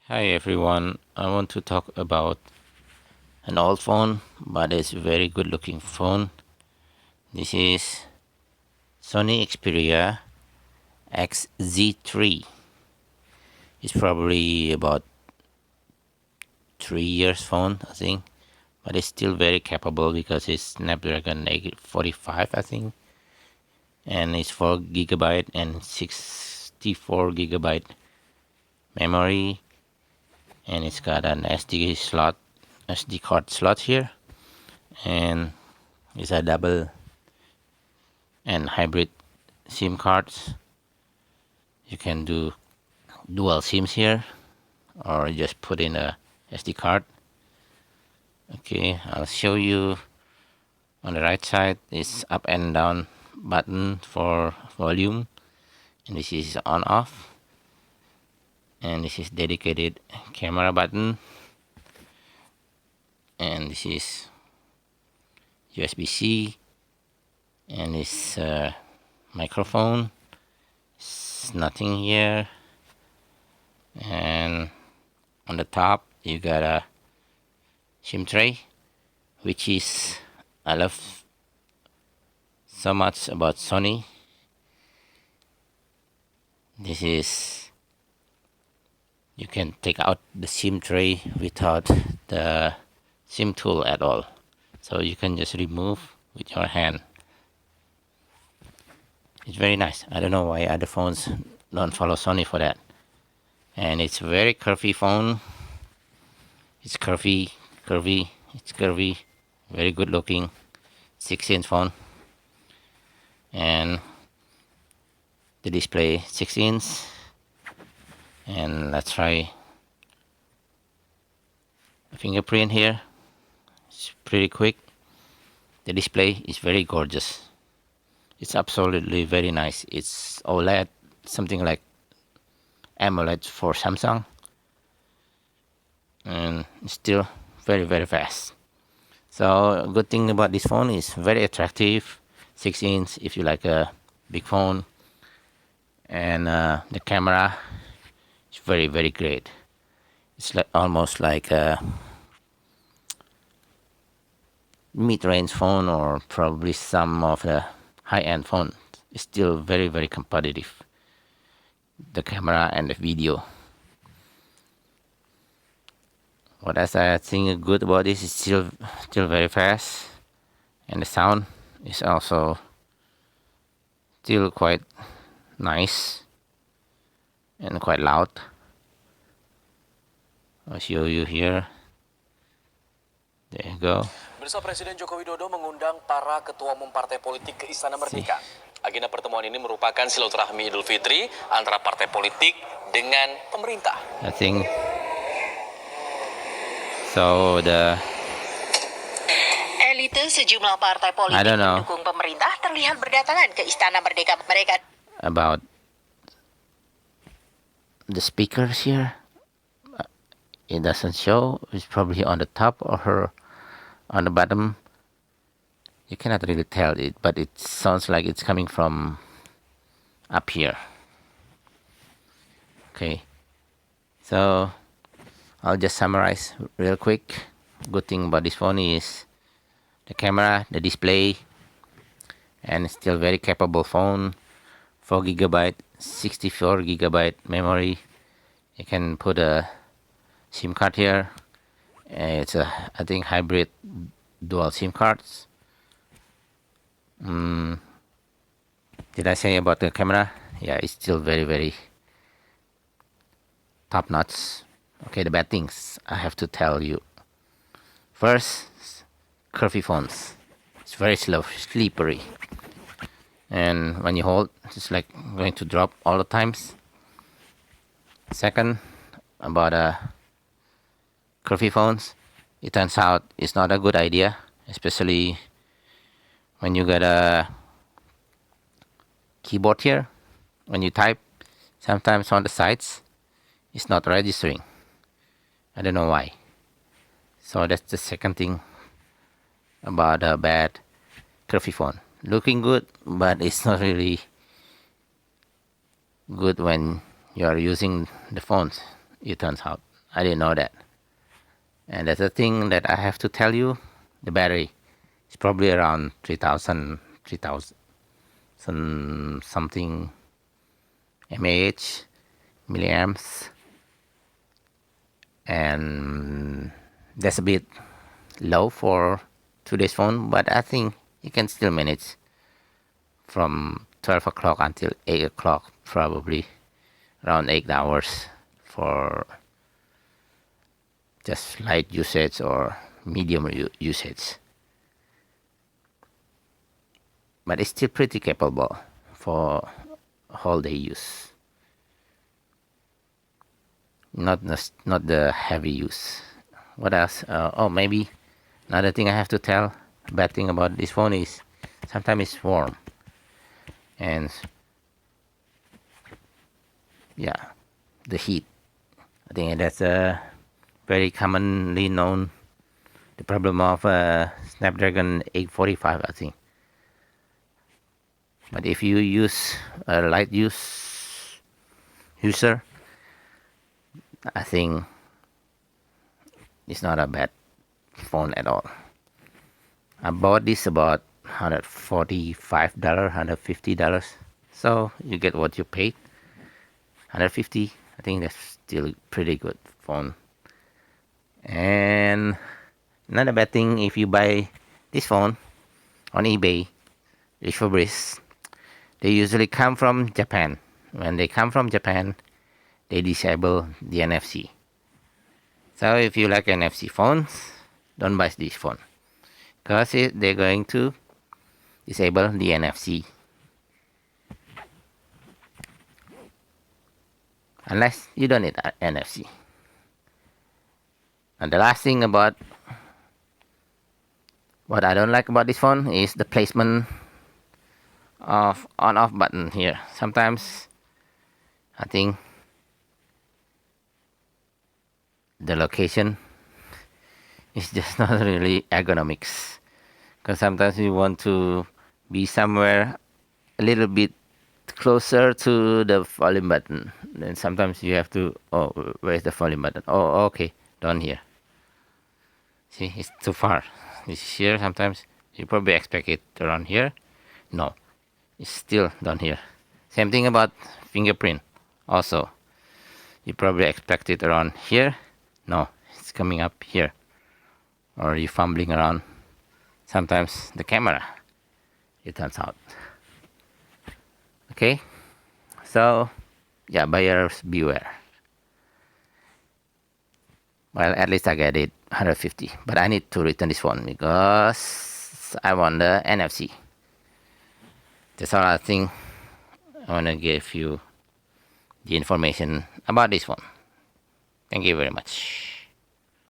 Hi everyone, I want to talk about an old phone, but it's a very good looking phone. This is Sony Xperia XZ3. It's probably about 3 years phone, I think, but it's still very capable because it's Snapdragon 845, I think, and it's 4 GB and 64 GB memory, and it's got an SD card slot here, and it's a double and hybrid SIM cards. You can do dual SIMs here, or just put in a SD card. Okay, I'll show you. On the right side is up and down button for volume, and this is on off, and this is dedicated camera button, and this is USB-C, and this microphone. It's nothing here, and on the top you got a SIM tray, which is I love so much about Sony. This is, you can take out the SIM tray without the SIM tool at all, so you can just remove with your hand. It's very nice. I don't know why other phones don't follow Sony for that. And it's a very curvy phone. It's curvy, very good looking 6-inch phone, and the display 6-inch. And let's try a fingerprint here. It's pretty quick. The display is very gorgeous. It's absolutely very nice. It's OLED, something like AMOLED for Samsung, and it's still very fast. So good thing about this phone is very attractive, 6-inch if you like a big phone, and the camera is very great. It's like almost like a mid-range phone, or probably some of the high-end phone. It's still very competitive, the camera and the video. What else I think good about this is still very fast, and the sound is also still quite nice and quite loud. I'll show you here. There you go. Bersama Presiden Joko Widodo mengundang para ketua umum partai politik ke Istana Merdeka. Agenda pertemuan ini merupakan silaturahmi Idul Fitri antara partai politik dengan pemerintah. I think so. Elite sejumlah partai politik pendukung pemerintah terlihat berdatangan ke Istana Merdeka. Mereka about the speakers here. It doesn't show. It's probably on the top or on the bottom. You cannot really tell it, but it sounds like it's coming from up here. Okay, so I'll just summarize real quick. Good thing about this phone is the camera, the display, and it's still very capable phone. 4 GB, 64 GB memory. You can put a SIM card here. It's a, I think, hybrid dual SIM cards. Did I say about the camera? Yeah, it's still very top notch. Okay, the bad things I have to tell you. First, curvy phones. It's very slow, slippery, and when you hold, it's like going to drop all the times. Second, about curvy phones, it turns out it's not a good idea, especially when you got a keyboard here. When you type, sometimes on the sides it's not registering. I don't know why. So that's the second thing about a bad curvy phone. Looking good, but it's not really good when you are using the phones, it turns out. I didn't know that. And that's the thing that I have to tell you. The battery is probably around 3000 something mAh, milliamps. And that's a bit low for today's phone, but I think you can still manage from 12 o'clock until 8 o'clock, probably around 8 hours for just light usage or medium usage. But it's still pretty capable for whole day use. Not the heavy use. What else? Maybe another thing I have to tell. Bad thing about this phone is sometimes it's warm, and yeah, the heat. I think that's a very commonly known the problem of Snapdragon 845, I think. But if you use a light user, I think it's not a bad phone at all. I bought this about $145, $150. So you get what you paid. $150. I think that's still a pretty good phone. And another bad thing, if you buy this phone on eBay, refurbished, they usually come from Japan. When they come from Japan, they disable the NFC. So if you like NFC phones, don't buy this phone, because they're going to disable the NFC. Unless you don't need NFC. And the last thing about what I don't like about this phone is the placement of on-off button here. Sometimes I think the location is just not really ergonomics, because sometimes you want to be somewhere a little bit closer to the volume button. Then sometimes you have to, where's the volume button? Oh, okay, down here. See, it's too far. It's here. Sometimes you probably expect it around here. No, it's still down here. Same thing about fingerprint. Also, you probably expect it around here. No, it's coming up here. Or you fumbling around. Sometimes the camera, it turns out. Okay, so yeah, buyers beware. Well, at least I get it 150, but I need to return this phone because I want the NFC. That's all I think. I want to give you the information about this phone. Thank you very much.